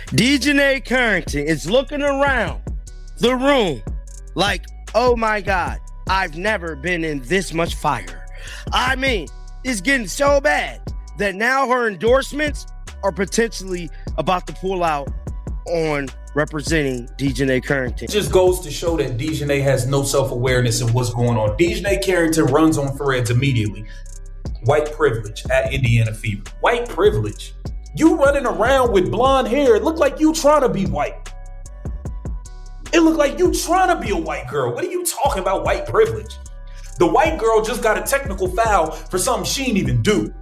Djonai Carrington is looking around the room like, oh my God, I've never been in this much fire. I mean, it's getting so bad that now her endorsements are potentially about to pull out on representing Djonai Carrington. It just goes to show that Djonai has no self-awareness in what's going on. Djonai Carrington runs on threads immediately. White privilege at Indiana Fever. White privilege. You running around with blonde hair. It looked like you trying to be white. It looked like you trying to be a white girl. What are you talking about, white privilege? The white girl just got a technical foul for something she didn't even do.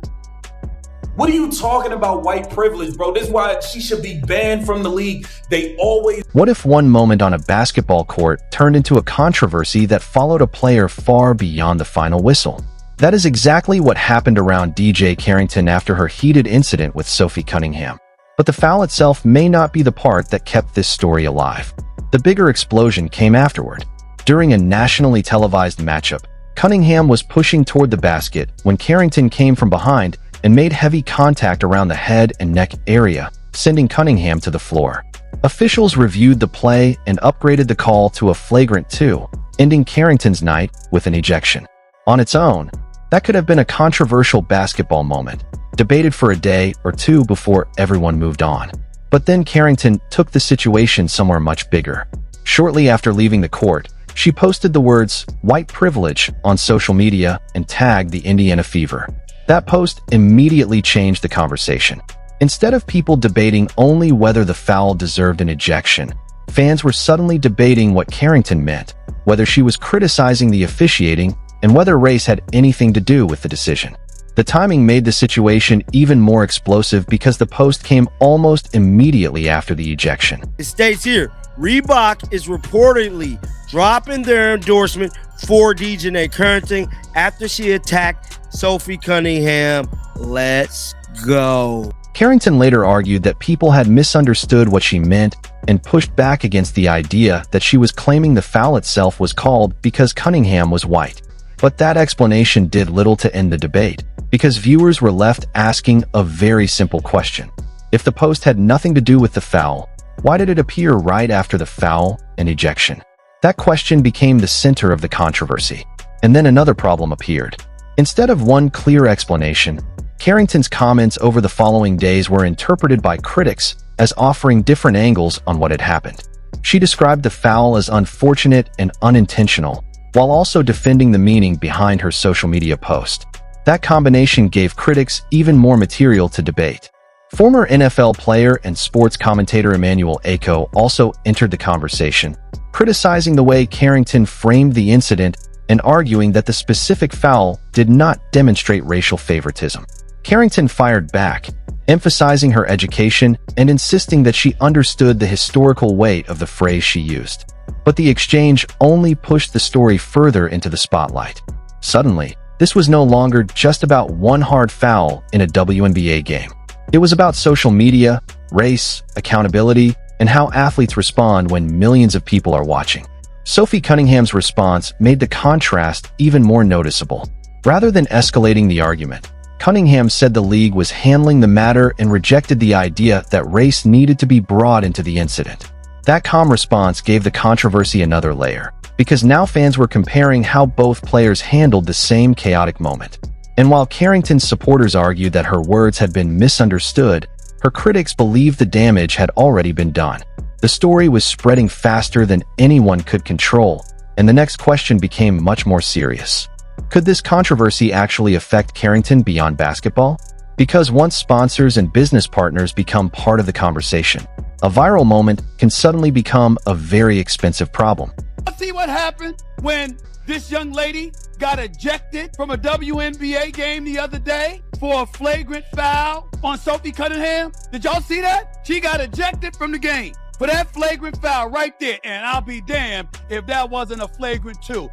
What are you talking about, white privilege, bro? This is why she should be banned from the league. They always... What if one moment on a basketball court turned into a controversy that followed a player far beyond the final whistle? That is exactly what happened around Djonai Carrington after her heated incident with Sophie Cunningham. But the foul itself may not be the part that kept this story alive. The bigger explosion came afterward. During a nationally televised matchup, Cunningham was pushing toward the basket when Carrington came from behind and made heavy contact around the head and neck area, sending Cunningham to the floor. Officials reviewed the play and upgraded the call to a flagrant 2, ending Carrington's night with an ejection. On its own, that could have been a controversial basketball moment, debated for a day or two before everyone moved on. But then Carrington took the situation somewhere much bigger. Shortly after leaving the court, she posted the words "white privilege" on social media and tagged the Indiana Fever. That post immediately changed the conversation. Instead of people debating only whether the foul deserved an ejection, fans were suddenly debating what Carrington meant, whether she was criticizing the officiating, and whether race had anything to do with the decision. The timing made the situation even more explosive because the post came almost immediately after the ejection. It states here, Reebok is reportedly dropping their endorsement for Djonai Carrington after she attacked Sophie Cunningham. Let's go. Carrington later argued that people had misunderstood what she meant and pushed back against the idea that she was claiming the foul itself was called because Cunningham was white. But that explanation did little to end the debate, because viewers were left asking a very simple question. If the post had nothing to do with the foul, why did it appear right after the foul and ejection? That question became the center of the controversy. And then another problem appeared. Instead of one clear explanation, Carrington's comments over the following days were interpreted by critics as offering different angles on what had happened. She described the foul as unfortunate and unintentional, while also defending the meaning behind her social media post. That combination gave critics even more material to debate. Former NFL player and sports commentator Emmanuel Acho also entered the conversation, criticizing the way Carrington framed the incident and arguing that the specific foul did not demonstrate racial favoritism. Carrington fired back, emphasizing her education and insisting that she understood the historical weight of the phrase she used. But the exchange only pushed the story further into the spotlight. Suddenly, this was no longer just about one hard foul in a WNBA game. It was about social media, race, accountability, and how athletes respond when millions of people are watching. Sophie Cunningham's response made the contrast even more noticeable. Rather than escalating the argument, Cunningham said the league was handling the matter and rejected the idea that race needed to be brought into the incident. That calm response gave the controversy another layer, because now fans were comparing how both players handled the same chaotic moment. And while Carrington's supporters argued that her words had been misunderstood, her critics believed the damage had already been done. The story was spreading faster than anyone could control, and the next question became much more serious. Could this controversy actually affect Carrington beyond basketball? Because once sponsors and business partners become part of the conversation, a viral moment can suddenly become a very expensive problem. See what happened when this young lady got ejected from a WNBA game the other day for a flagrant foul on Sophie Cunningham? Did y'all see that? She got ejected from the game for that flagrant foul right there. And I'll be damned if that wasn't a flagrant 2.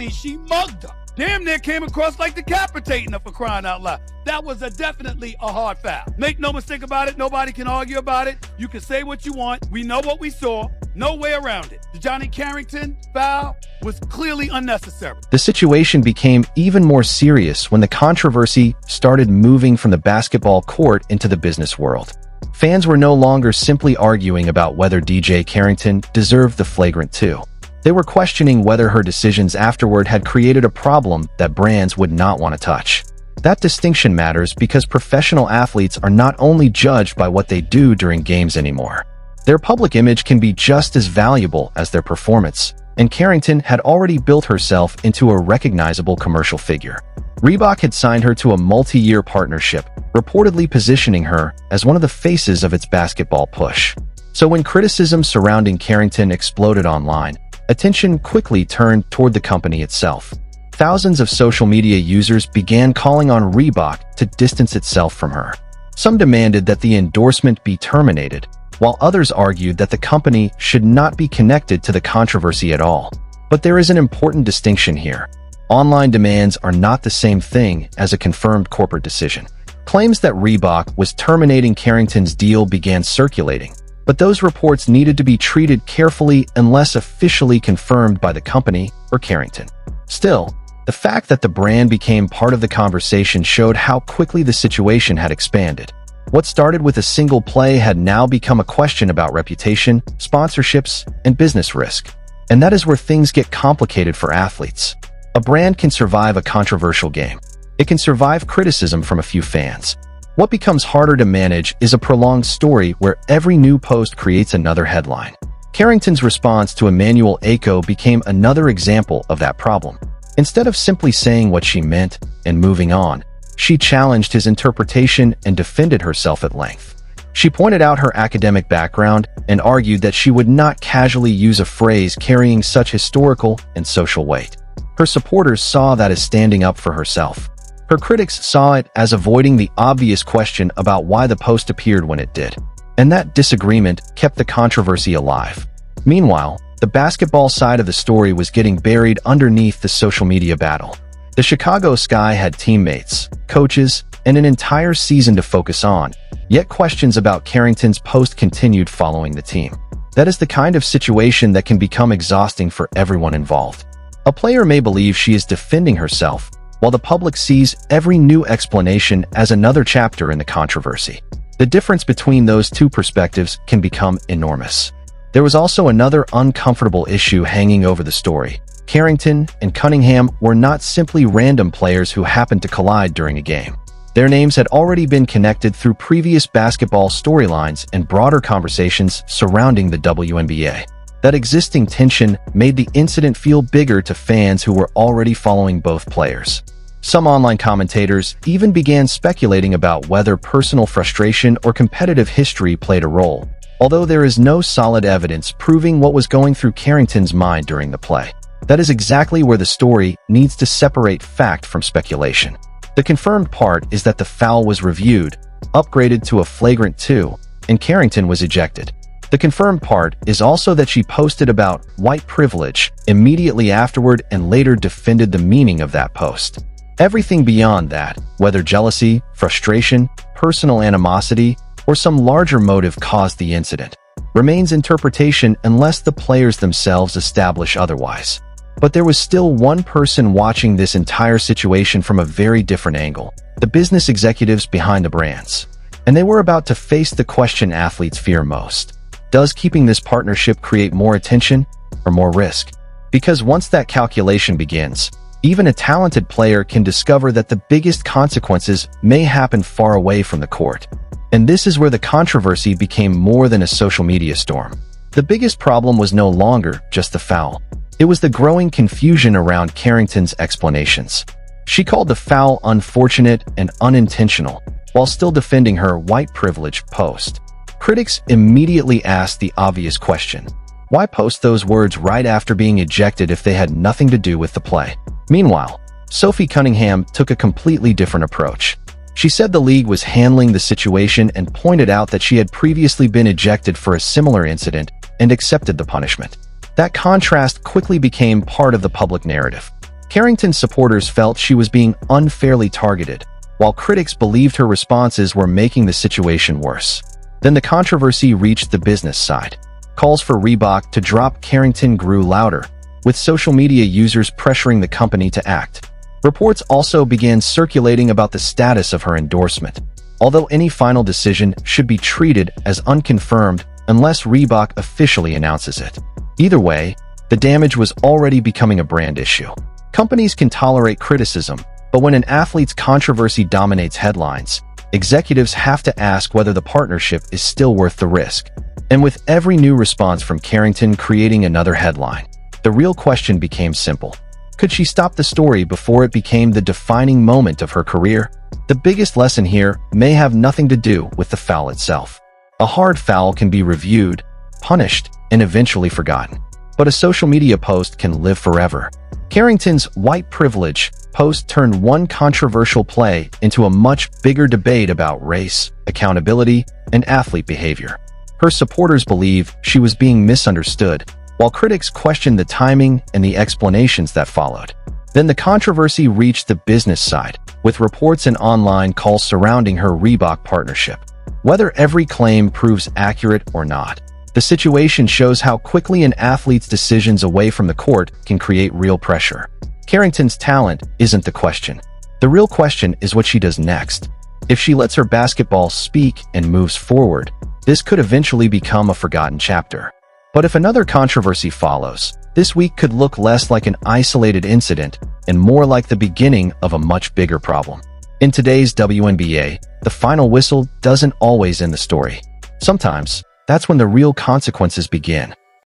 She mugged her. Damn near came across like decapitating her, for crying out loud. That was definitely a hard foul. Make no mistake about it. Nobody can argue about it. You can say what you want. We know what we saw. No way around it. The Djonai Carrington foul was clearly unnecessary. The situation became even more serious when the controversy started moving from the basketball court into the business world. Fans were no longer simply arguing about whether Djonai Carrington deserved the flagrant 2. They were questioning whether her decisions afterward had created a problem that brands would not want to touch. That distinction matters because professional athletes are not only judged by what they do during games anymore. Their public image can be just as valuable as their performance, and Carrington had already built herself into a recognizable commercial figure. Reebok had signed her to a multi-year partnership, reportedly positioning her as one of the faces of its basketball push. So when criticism surrounding Carrington exploded online, attention quickly turned toward the company itself. Thousands of social media users began calling on Reebok to distance itself from her. Some demanded that the endorsement be terminated, while others argued that the company should not be connected to the controversy at all. But there is an important distinction here. Online demands are not the same thing as a confirmed corporate decision. Claims that Reebok was terminating Carrington's deal began circulating, but those reports needed to be treated carefully unless officially confirmed by the company or Carrington. Still, the fact that the brand became part of the conversation showed how quickly the situation had expanded. What started with a single play had now become a question about reputation, sponsorships, and business risk. And that is where things get complicated for athletes. A brand can survive a controversial game. It can survive criticism from a few fans. What becomes harder to manage is a prolonged story where every new post creates another headline. Carrington's response to Emmanuel Acho became another example of that problem. Instead of simply saying what she meant and moving on, she challenged his interpretation and defended herself at length. She pointed out her academic background and argued that she would not casually use a phrase carrying such historical and social weight. Her supporters saw that as standing up for herself. Her critics saw it as avoiding the obvious question about why the post appeared when it did. And that disagreement kept the controversy alive. Meanwhile, the basketball side of the story was getting buried underneath the social media battle. The Chicago Sky had teammates, coaches, and an entire season to focus on, yet questions about Carrington's post continued following the team. That is the kind of situation that can become exhausting for everyone involved. A player may believe she is defending herself, while the public sees every new explanation as another chapter in the controversy. The difference between those two perspectives can become enormous. There was also another uncomfortable issue hanging over the story. Carrington and Cunningham were not simply random players who happened to collide during a game. Their names had already been connected through previous basketball storylines and broader conversations surrounding the WNBA. That existing tension made the incident feel bigger to fans who were already following both players. Some online commentators even began speculating about whether personal frustration or competitive history played a role, although there is no solid evidence proving what was going through Carrington's mind during the play. That is exactly where the story needs to separate fact from speculation. The confirmed part is that the foul was reviewed, upgraded to a flagrant 2, and Carrington was ejected. The confirmed part is also that she posted about white privilege immediately afterward and later defended the meaning of that post. Everything beyond that, whether jealousy, frustration, personal animosity, or some larger motive caused the incident, remains interpretation unless the players themselves establish otherwise. But there was still one person watching this entire situation from a very different angle: the business executives behind the brands. And they were about to face the question athletes fear most. Does keeping this partnership create more attention or more risk? Because once that calculation begins, even a talented player can discover that the biggest consequences may happen far away from the court. And this is where the controversy became more than a social media storm. The biggest problem was no longer just the foul. It was the growing confusion around Carrington's explanations. She called the foul unfortunate and unintentional, while still defending her white privilege post. Critics immediately asked the obvious question: why post those words right after being ejected if they had nothing to do with the play? Meanwhile, Sophie Cunningham took a completely different approach. She said the league was handling the situation and pointed out that she had previously been ejected for a similar incident and accepted the punishment. That contrast quickly became part of the public narrative. Carrington's supporters felt she was being unfairly targeted, while critics believed her responses were making the situation worse. Then the controversy reached the business side. Calls for Reebok to drop Carrington grew louder, with social media users pressuring the company to act. Reports also began circulating about the status of her endorsement. although any final decision should be treated as unconfirmed unless Reebok officially announces it. Either way, the damage was already becoming a brand issue. Companies can tolerate criticism, but when an athlete's controversy dominates headlines, executives have to ask whether the partnership is still worth the risk. And with every new response from Carrington creating another headline, the real question became simple. Could she stop the story before it became the defining moment of her career? The biggest lesson here may have nothing to do with the foul itself. A hard foul can be reviewed, punished, and eventually forgotten. But a social media post can live forever. Carrington's white privilege post turned one controversial play into a much bigger debate about race, accountability, and athlete behavior. Her supporters believe she was being misunderstood, while critics questioned the timing and the explanations that followed. Then the controversy reached the business side, with reports and online calls surrounding her Reebok partnership. Whether every claim proves accurate or not, the situation shows how quickly an athlete's decisions away from the court can create real pressure. Carrington's talent isn't the question. The real question is what she does next. If she lets her basketball speak and moves forward, this could eventually become a forgotten chapter. But if another controversy follows, this week could look less like an isolated incident and more like the beginning of a much bigger problem. In today's WNBA, the final whistle doesn't always end the story. Sometimes, that's when the real consequences begin.